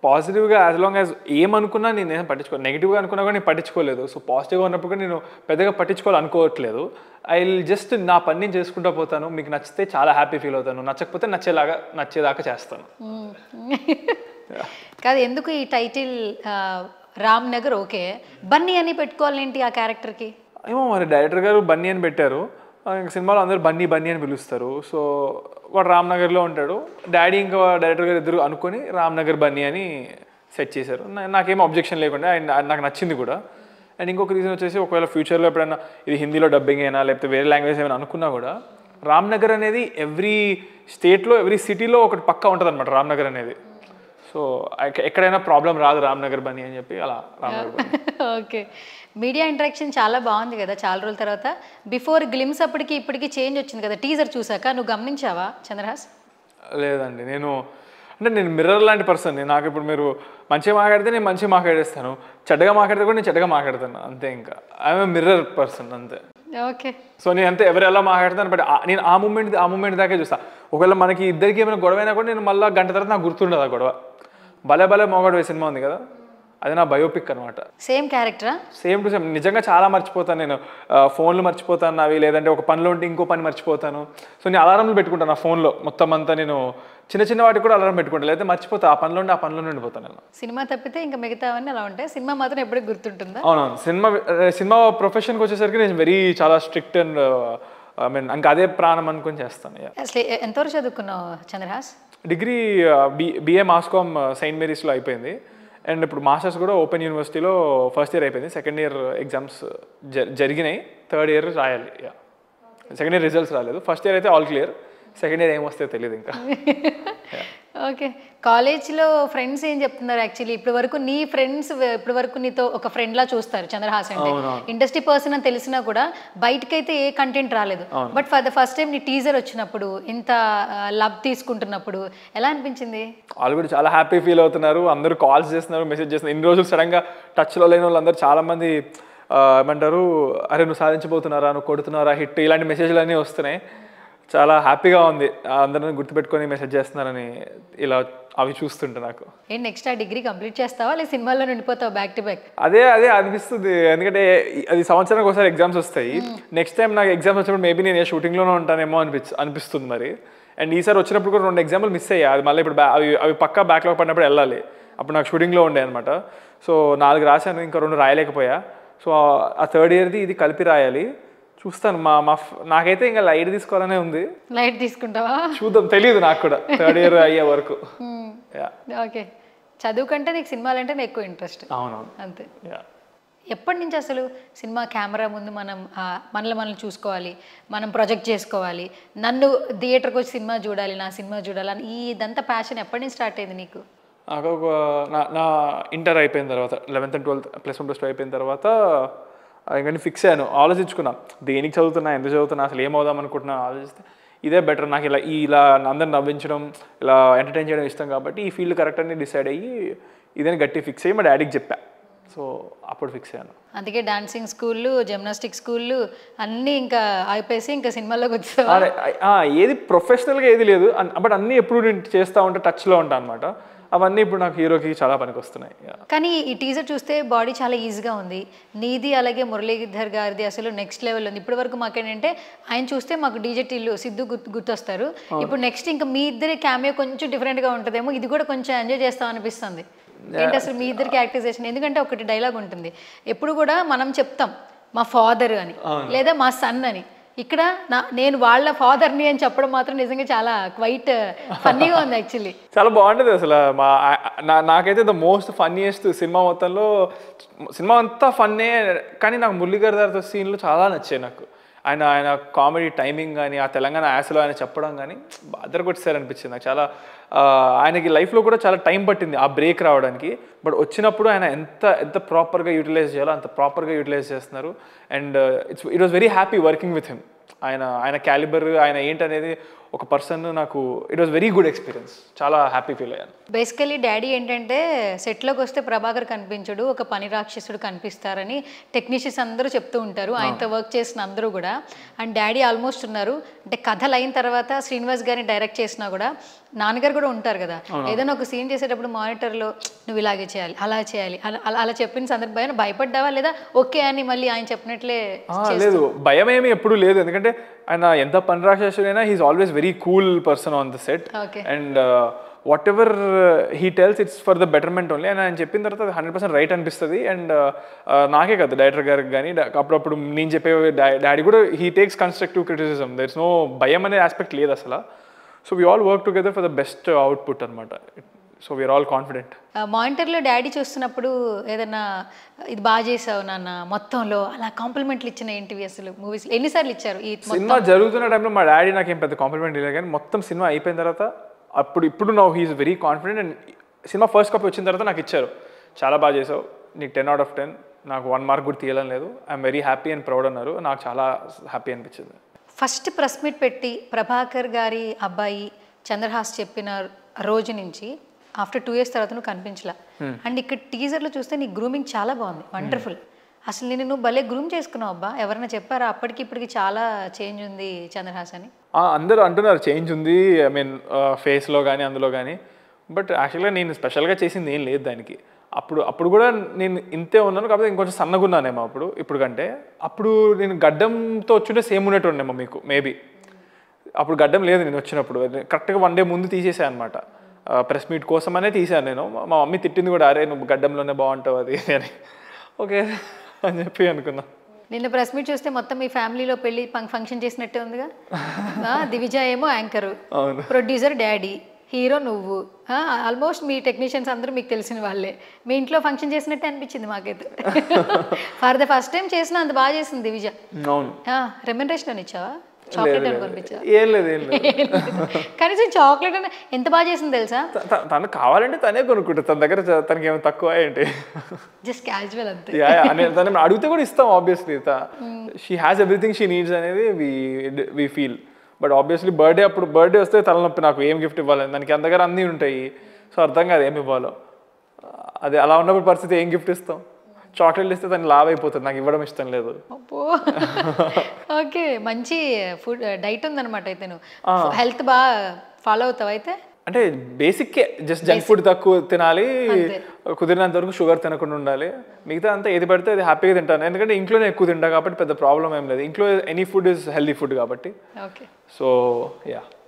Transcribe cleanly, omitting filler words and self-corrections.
పాజిటివ్గా as long as ఏమనుకున్నా నేనేం పట్టించుకోలేదు. నెగిటివ్గా అనుకున్నా కూడా నేను పట్టించుకోలేదు. సో పాజిటివ్గా ఉన్నప్పుడు కూడా నేను పెద్దగా పట్టించుకోవాలనుకోవట్లేదు. ఐ విల్ జస్ట్ నా పని నేను చేసుకుంటూ పోతాను. మీకు నచ్చితే చాలా హ్యాపీ ఫీల్ అవుతాను, నచ్చకపోతే నచ్చేదాకా చేస్తాను. కాదు, ఎందుకు ఈ టైటిల్ రామ్ నగర్? ఓకే, బన్నీ అని పెట్టుకోవాలేంటి ఆ క్యారెక్టర్కి? ఏమో మరి డైరెక్టర్ గారు బన్నీ అని పెట్టారు. సినిమాలో అందరూ బన్నీ బన్నీ అని పిలుస్తారు. సో వాడు రామ్నగర్లో ఉంటాడు. డాడీ ఇంకా డైరెక్టర్ గారు ఇద్దరు అనుకొని రామ్నగర్ బన్నీ అని సెట్ చేశారు. నాకేం అబ్జెక్షన్ లేకుండా అండ్ నాకు నచ్చింది కూడా. అండ్ ఇంకొక రీజన్ వచ్చేసి, ఒకవేళ ఫ్యూచర్లో ఎప్పుడైనా ఇది హిందీలో డబ్బింగ్ అయినా లేకపోతే వేరే లాంగ్వేజ్ ఏమైనా అనుకున్నా కూడా, రామ్నగర్ అనేది ఎవ్రీ స్టేట్లో ఎవ్రీ సిటీలో ఒకటి పక్కా ఉంటుంది అనమాట రామ్నగర్ అనేది. సో ఎక్కడైనా ప్రాబ్లం రాదు రామ్నగర్ బన్నీ అని చెప్పి అలా Ramnagar Bunny. Okay, media interaction చాలా బాగుంది కదా చాలా రోజుల తర్వాత. బిఫోర్ గ్లిమ్స్ అప్పటికి ఇప్పటికి చేంజ్ వచ్చింది కదా టీజర్ చూసాక, నువ్వు గమనించావా చంద్రహాస్? లేదండి, నేను మిర్రర్ లాంటి పర్సన్. నాకు ఇప్పుడు మీరు మంచిగా మాట్లాడితే నేను మంచిగా మాట్లాడేస్తాను, చెడ్డగా మాట్లాడితే కూడా నేను చెడ్డగా మాట్లాడతాను, అంతే. ఇంకా ఐఎమ్ మిర్రర్ పర్సన్ అంతే. ఓకే, సో నేను అంతే, ఎవరు ఎలా మాట్లాడతాను, బట్ నేను ఆ మూమెంట్ దాకే చూస్తాను. ఒకవేళ మనకి ఇద్దరికి ఏమైనా గొడవ అయినా కూడా నేను మళ్ళీ గంట తర్వాత నాకు గుర్తుండదు ఆ గొడవ. భలే భలే మొగాడు సినిమా ఉంది కదా, అది నా బయోపిక్ అనమాట. సేమ్ క్యారెక్టరా? Same to same. నిజంగా చాలా మర్చిపోతాను నేను. ఫోన్లు మర్చిపోతాను అవి, లేదంటే ఒక పనిలో ఉంటే ఇంకో పని మర్చిపోతాను. సో నేను అలారంలు పెట్టుకుంటాను నా ఫోన్లో మొత్తం అంతా. నేను చిన్న వాటికి కూడా అలారం పెట్టుకుంటాను, లేకపోతే మర్చిపోతా. ఆ పనిలో ఉండిపోతాను నేను. సినిమా తప్పితే ఇంకా మిగతావన్నీ అలా ఉంటాయి, సినిమా మాత్రం ఎప్పటికి గుర్తుంటుందా? అవునవును. సినిమా ప్రొఫెషన్కి వచ్చేసరికి నేను చాలా స్ట్రిక్ట్ అండ్ ఐ మీన్ ఇంకా అదే ప్రాణం అనుకుని చేస్తాను. అసలు ఎంతవరకు చదువుకున్నావు చంద్రహాస్? డిగ్రీ బిఏ మాస్కామ్ సెయింట్ మేరీస్లో అయిపోయింది. అండ్ ఇప్పుడు మాస్టర్స్ కూడా ఓపెన్ యూనివర్సిటీలో ఫస్ట్ ఇయర్ అయిపోయింది. సెకండ్ ఇయర్ ఎగ్జామ్స్ జరిగినాయి, థర్డ్ ఇయర్ రాయాలి. సెకండ్ ఇయర్ రిజల్ట్స్ రాలేదు. ఫస్ట్ ఇయర్ అయితే ఆల్ క్లియర్, సెకండ్ ఇయర్ ఏమొస్తే తెలియదు ఇంకా. ఓకే, కాలేజ్లో ఫ్రెండ్స్ ఏం చెప్తున్నారు? యాక్చువల్లీ ఇప్పటి వరకు నీ ఫ్రెండ్స్ ఇప్పటి వరకు నీతో ఒక ఫ్రెండ్లా చూస్తారు చంద్రహాస్ అంటే. ఇండస్ట్రీ పర్సన్ అని తెలిసినా కూడా బయటకైతే ఏ కంటెంట్ రాలేదు. But for the first time నీ టీజర్ వచ్చినప్పుడు, ఇంత లవ్ తీసుకుంటున్నప్పుడు ఎలా అనిపించింది? వాళ్ళు కూడా చాలా హ్యాపీ ఫీల్ అవుతున్నారు. అందరూ కాల్స్ చేస్తున్నారు, మెసేజ్ చేస్తున్నారు. ఇన్ని రోజులు సడన్గా టచ్లో లేని వాళ్ళందరూ చాలామంది ఏమంటారు, అరే నువ్వు సాధించబోతున్నారా, నువ్వు కొడుతున్నారా, హిట్, ఇలాంటి మెసేజ్లు అన్నీ వస్తున్నాయి. చాలా హ్యాపీగా ఉంది. అందరిని గుర్తుపెట్టుకొని మెసేజ్ చేస్తున్నారని ఇలా అవి చూస్తుంటే నాకు. నెక్స్ట్ ఆ డిగ్రీ కంప్లీట్ చేస్తావా లేదా సినిమాల్లో ఉండిపోతావా బ్యాక్ టు బ్యాక్? అదే అనిపిస్తుంది. ఎందుకంటే అది సంవత్సరానికి ఒకసారి ఎగ్జామ్స్ వస్తాయి. నెక్స్ట్ టైం నాకు ఎగ్జామ్స్ వచ్చినప్పుడు మేబీ నేను షూటింగ్లోనే ఉంటానేమో అనిపిస్తుంది మరి. అండ్ ఈసారి వచ్చినప్పుడు కూడా 2 ఎగ్జామ్లు మిస్ అయ్యాయి. అది మళ్ళీ ఇప్పుడు అవి పక్కా బ్యాక్లాగ్ పడినప్పుడు వెళ్ళాలి. అప్పుడు నాకు షూటింగ్లో ఉండే అనమాట. సో 4 రాశాను, ఇంకా 2 రాయలేకపోయా. సో ఆ థర్డ్ ఇయర్ది ఇది కలిపి రాయాలి. చూస్తాను. నాకైతే ఇంకా లైట్ తీసుకోవాలనే ఉంది. లైట్ తీసుకుంటావా? చూద్దాం, తెలియదు నాకు కూడా థర్డ్ ఇయర్ అయ్యే వరకు. ఓకే, చదువు కంటే నీకు సినిమాలంటే ఎక్కువ ఇంట్రెస్ట్? అవునవును, అంతే. ఎప్పటి నుంచి అసలు సినిమా కెమెరా ముందు మనల్ని చూసుకోవాలి, మనం ప్రొజెక్ట్ చేసుకోవాలి, నన్ను థియేటర్కి వచ్చి సినిమా చూడాలి, నా సినిమా చూడాలి అని ఇదంతా ప్యాషన్ ఎప్పటి నుంచి స్టార్ట్ అయింది నీకు? నాకు నా ఇంటర్ అయిపోయిన తర్వాత 11th and 12th +1 +2 అయిపోయిన తర్వాత ఇంకా ఫిక్స్ అయ్యాను. ఆలోచించుకున్నా, దేనికి చదువుతున్నా, ఎందుకు చదువుతున్నా, అసలు ఏమవుదాం అనుకుంటున్నా ఆలోచిస్తే ఇదే బెటర్. నాకు ఇలా అందరిని నవ్వించడం, ఇలా ఎంటర్టైన్ చేయడం ఇష్టం కాబట్టి ఈ ఫీల్డ్ కరెక్ట్ అని డిసైడ్ అయ్యి ఇదని గట్టి ఫిక్స్ అయ్యి మా డాడీకి చెప్పా. సో అప్పుడు ఫిక్స్ అయ్యాను. అందుకే డాన్సింగ్ స్కూళ్ళు, జిమ్నాస్టిక్ స్కూళ్ళు అన్నీ ఇంకా అయిపోయి ఇంకా సినిమాలోకి వచ్చావు. ఏది ప్రొఫెషనల్గా ఏది లేదు, బట్ అన్నీ ఎప్పుడు నేను చేస్తూ ఉంటే టచ్లో ఉంటాను అనమాట. అవన్నీ ఇప్పుడు నాకు హీరోకి చాలా పనికి వస్తున్నాయి. కానీ ఈ టీజర్ చూస్తే బాడీ చాలా ఈజీగా ఉంది నీది, అలాగే మురళీధర్ గారిది అసలు నెక్స్ట్ లెవెల్ ఉంది. ఇప్పటి వరకు మాకేంటంటే ఆయన చూస్తే మాకు డీజే టిల్లు, సిద్ధు గుర్తొస్తారు. ఇప్పుడు నెక్స్ట్ ఇంకా మీ ఇద్దరి క్యామియో కొంచెం డిఫరెంట్గా ఉంటుందేమో, ఇది కూడా కొంచెం ఎంజాయ్ చేస్తాం అనిపిస్తుంది. ఏంటి అసలు మీ ఇద్దరికి యాక్టివేషన్? ఎందుకంటే ఒకటి డైలాగ్ ఉంటుంది, ఎప్పుడు కూడా మనం చెప్తాం మా ఫాదర్ అని లేదా మా సన్ అని. ఇక్కడ నేను వాళ్ళ ఫాదర్ని అని చెప్పడం మాత్రం నిజంగా చాలా క్వైట్ ఫన్నీగా ఉంది యాక్చువల్లీ. చాలా బాగుంటుంది అసలు. నాకైతే ద మోస్ట్ ఫన్నీయెస్ట్ సినిమా మొత్తంలో. సినిమా అంతా ఫన్నే, కానీ నాకు మురళీధర్ గారితో సీన్లు చాలా నచ్చాయి నాకు. ఆయన కామెడీ టైమింగ్ కానీ, ఆ తెలంగాణ యాసలో ఆయన చెప్పడం కానీ అదరగొట్టేసారు అనిపించింది నాకు. చాలా ఆయనకి లైఫ్లో కూడా చాలా టైం పట్టింది ఆ బ్రేక్ రావడానికి. బట్ వచ్చినప్పుడు ఆయన ఎంత ప్రాపర్గా యూటిలైజ్ చేయాలో అంత ప్రాపర్గా యూటిలైజ్ చేస్తున్నారు. And it was very happy working with him. ఆయన క్యాలిబర్, ఆయన ఏంటనేది ఒక పర్సన్ నాకు it was very good experience, చాలా హ్యాపీ ఫీల్ అయ్యాను. బేసికలీ డాడీ ఏంటంటే సెట్లోకి వస్తే ప్రభాకర్ కనిపించడు, ఒక పని రాక్షసుడు కనిపిస్తారని టెక్నీషియన్స్ అందరూ చెప్తూ ఉంటారు, ఆయనతో వర్క్ చేసిన అందరూ కూడా. అండ్ డాడీ ఆల్మోస్ట్ ఉన్నారు అంటే కథలు అయిన తర్వాత శ్రీనివాస్ గారిని డైరెక్ట్ చేసినా కూడా నాన్నగారు కూడా ఉంటారు కదా, ఏదైనా ఒక సీన్ చేసేటప్పుడు మానిటర్లో నువ్వు ఇలాగే చేయాలి అలా చేయాలి అలా చెప్పిన సందర్భం భయపడ్డావా లేదా ఓకే అని మళ్ళీ ఆయన చెప్పినట్లే? లేదు, భయం ఏమి ఎప్పుడు లేదు, ఎందుకంటే ఆయన ఎంత పని రాక్షసుడైనా he is always very cool person on the set. And whatever he tells it's for the betterment only. And ఆయన చెప్పిన తర్వాత 100% రైట్ అనిపిస్తుంది. అండ్ నాకే కదా డైరెక్టర్ గారికి కానీ అప్పుడప్పుడు నేను చెప్పే డాడీ కూడా he takes constructive criticism. There is no భయం అనే ఆస్పెక్ట్ లేదు అసలు. So we all work together for the best output అనమాట. So we are all confident. మానిటర్లో డాడీ చూస్తున్నప్పుడు ఏదైనా ఇది బాగా చేసావు నాన్న మొత్తంలో అలా కాంప్లిమెంట్లు ఇచ్చిన ఏంటివి అసలు మూవీస్లో ఎన్నిసార్లు ఇచ్చారు? ఈ సినిమా జరుగుతున్న టైంలో మా డాడీ నాకేం పెద్ద కాంప్లిమెంట్ లేదు, కానీ మొత్తం సినిమా అయిపోయిన తర్వాత ఇప్పుడు now he's very confident. And cinema first copy వచ్చిన తర్వాత నాకు ఇచ్చారు, చాలా బాగా చేసావు, నీకు 10 out of 10, నాకు 1 mark కూడా తీయాలని లేదు, I'm very happy and proud అన్నారు. నాకు చాలా హ్యాపీ అనిపించింది. ఫస్ట్ ప్రెస్ మీట్ పెట్టి ప్రభాకర్ గారి అబ్బాయి చంద్రహాస్ చెప్పిన రోజు నుంచి ఆఫ్టర్ 2 years తర్వాత నువ్వు కనిపించలా. అండ్ ఇక్కడ టీజర్లో చూస్తే నీ గ్రూమింగ్ చాలా బాగుంది, వండర్ఫుల్. అసలు నేను నువ్వు భలే గ్రూమ్ చేసుకున్నావు అబ్బా, ఎవరైనా చెప్పారా అప్పటికి ఇప్పటికి చాలా చేంజ్ ఉంది చంద్రహాస్ అని? అందరూ అంటున్నారు చేంజ్ ఉంది, ఐ మీన్ ఫేస్లో కానీ అందులో కానీ. బట్ యాక్చువల్గా నేను స్పెషల్గా చేసింది ఏం లేదు దానికి. అప్పుడు కూడా నేను ఇంతే ఉన్నాను, కాకపోతే ఇంకొంచెం సన్నగా ఉన్నానేమో ఇప్పుడు కంటే. అప్పుడు నేను గడ్డంతో వచ్చుంటే సేమ్ ఉన్నట్టు ఉండేమో మీకు మేబీ. అప్పుడు గడ్డం లేదు నేను వచ్చినప్పుడు, కరెక్ట్గా 1 day ముందు తీసేసాను అనమాట. ప్రెస్ మీట్ కోసమనే తీసాను నేను. మా మమ్మీ తిట్టింది కూడా, అరే నువ్వు గడ్డంలోనే బాగుంటావు అది అని. ఓకే అని చెప్పి అనుకున్నా. నిన్న ప్రెస్ మీట్ చూస్తే మొత్తం మీ ఫ్యామిలీలో పెళ్లి ఫంక్షన్ చేసినట్టే ఉందిగా. దివిజ ఏమో యాంకరు, ప్రొడ్యూసర్ డాడీ, హీరో నువ్వు, ఆల్మోస్ట్ మీ టెక్నీషియన్స్ అందరూ మీకు తెలిసిన వాళ్ళే. మీ ఇంట్లో ఫంక్షన్ చేసినట్టే అనిపించింది మాకైతే. ఫర్ ద ఫస్ట్ టైం చేసిన అంత బాగా చేసింది దివిజ. రెమ్యునరేషన్ అని ఇచ్చావా? చాక్లెట్ అని పంపించా? ఏం లేదు కనీసం చాక్లెట్ అని ఎంత బాగా చేసింది తెలుసా? తను కావాలంటే తనే కొనుక్కుంటుంది, తన దగ్గర తనకి ఏమైనా తక్కువ ఏంటి, జస్ట్ క్యాజువల్ అంతే. తను అడిగితే కూడా ఇస్తాం obviously. She has everything she needs అనేది we feel. But obviously birthday వస్తే తలనొప్పి, నాకు ఏం గిఫ్ట్ ఇవ్వాలి, దానికి అంత దగ్గర అన్నీ ఉంటాయి. సో అర్థం కాదు ఏమి ఇవ్వాలో. అదే అలా ఉన్నప్పుడు పరిస్థితి ఏం గిఫ్ట్ ఇస్తాం? చాక్లెట్లు ఇస్తే తను లావ్ అయిపోతుంది, నాకు ఇవ్వడం ఇష్టం లేదు. ఓకే, మంచి ఫుడ్ డైట్ ఉందన్నమాట అయితే. నువ్వు హెల్త్ బాగా ఫాలో అవుతావు అయితే? అంటే బేసిక్కే, జస్ట్ జంక్ ఫుడ్ తక్కువ తినాలి, కుదిరినంత వరకు షుగర్ తినకుండా ఉండాలి. మిగతా అంతా ఏది పడితే అది హ్యాపీగా తింటాను, ఎందుకంటే ఇంట్లోనే ఎక్కువ తింటా కాబట్టి పెద్ద ప్రాబ్లం ఏం లేదు. ఇంట్లో any food is healthy food కాబట్టి. Okay, so yeah.